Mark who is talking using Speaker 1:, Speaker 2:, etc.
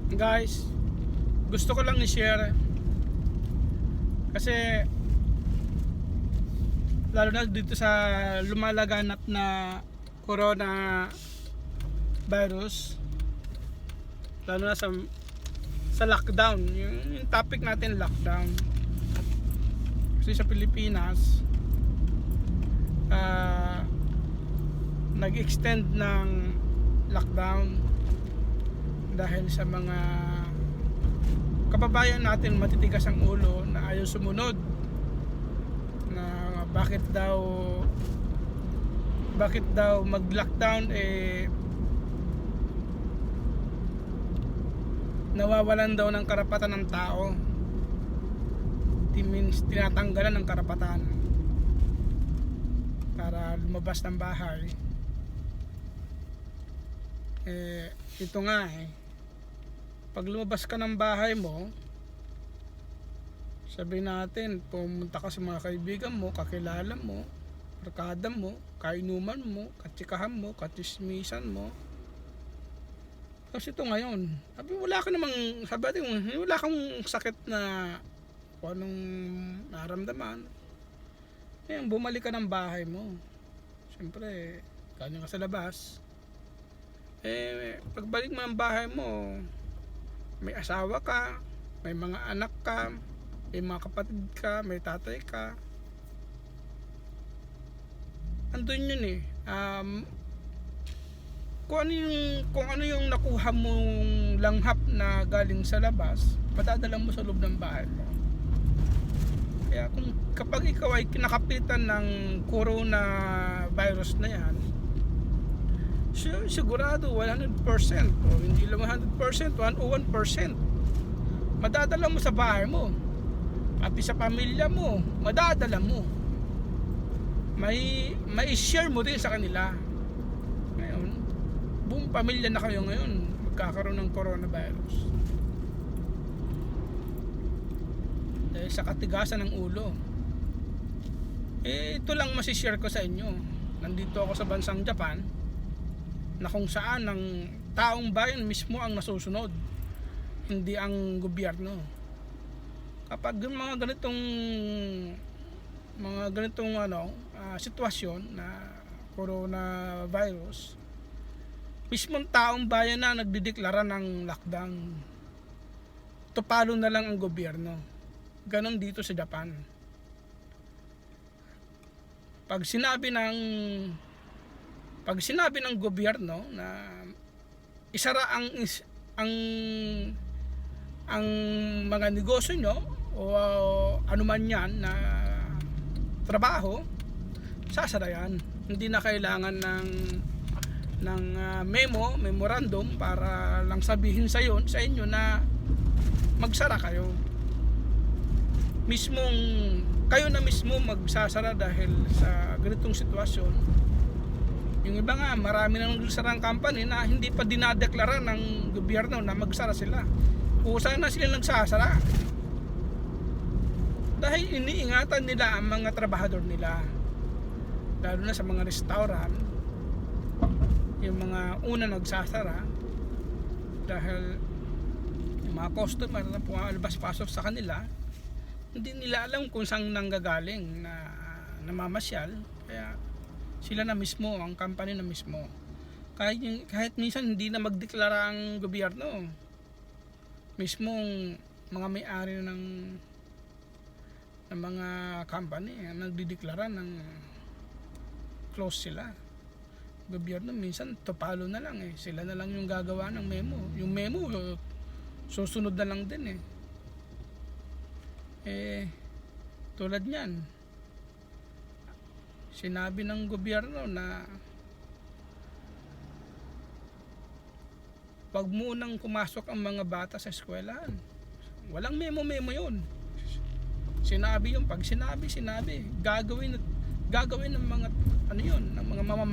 Speaker 1: Guys, gusto ko lang i-share kasi lalo na dito sa lumalaganap na corona virus, lalo na sa lockdown, yung topic natin, lockdown. Kasi sa Pilipinas nag-extend ng lockdown dahil sa mga kababayan natin matitigas ang ulo na ayaw sumunod, na bakit daw mag-lockdown, nawawalan daw ng karapatan ng tao. It means tinatanggalan ng karapatan para lumabas ng bahay. Ito nga pag lumabas ka ng bahay mo, sabihin natin pumunta ka sa mga kaibigan mo, kakilala mo, barkada mo, kainuman mo, katsikahan mo, katismisan mo. Kasi ito ngayon, wala kang sakit na kung anong naramdaman. Ngayon, bumalik ka ng bahay mo, siyempre galing ka sa labas. Pagbalik mo ng bahay mo, may asawa ka, may mga anak ka, may mga kapatid ka, may tatay ka. Andun yun kung ano yung nakuha mong langhap na galing sa labas, padadala mo sa loob ng bahay mo. Kaya kapag ikaw ay kinakapitan ng coronavirus na yan, sigurado 100% o hindi lang 100%, 101%, madadala mo sa bahay mo, pati sa pamilya mo madadala mo, may share mo din sa kanila. Ngayon, buong pamilya na kayo ngayon magkakaroon ng coronavirus dahil sa katigasan ng ulo. Ito lang masishare ko sa inyo. Nandito ako sa bansang Japan, na kung saan ang taong bayan mismo ang nasusunod, hindi ang gobyerno. Kapag yung mga ganitong sitwasyon na coronavirus, mismong taong bayan na nagdideklara ng lockdown, tupalo na lang ang gobyerno. Ganon dito sa Japan. Pag sinabi ng gobyerno na isara ang mga negosyo nyo o anuman yan na trabaho, sasara yan. Hindi na kailangan ng memorandum para lang sabihin sa inyo na magsara kayo. Kayo na mismo magsasara dahil sa ganitong sitwasyon. Yung iba nga, marami nang nagsarang company na hindi pa dinadeklara ng gobyerno na magsara sila. Kusa na sila nagsasara dahil iniingatan nila ang mga trabahador nila, lalo na sa mga restaurant, yung mga una nagsasara dahil yung mga customer na pumalabas-pasok sa kanila, hindi nila alam kung saan nanggagaling na namamasyal. Kaya sila na mismo, ang company na mismo, kahit minsan hindi na magdeklara ang gobyerno, mismong mga may-ari ng mga company nagdideklara ng close sila. Gobyerno minsan tupalo na lang sila na lang yung gagawa ng memo. Yung memo susunod na lang din tulad niyan, sinabi ng gobyerno na wag munang pumasok ang mga bata sa eskwelahan. Walang memo yun. Sinabi yung pag sinabi gagawin ng mga ng mga mamamayan.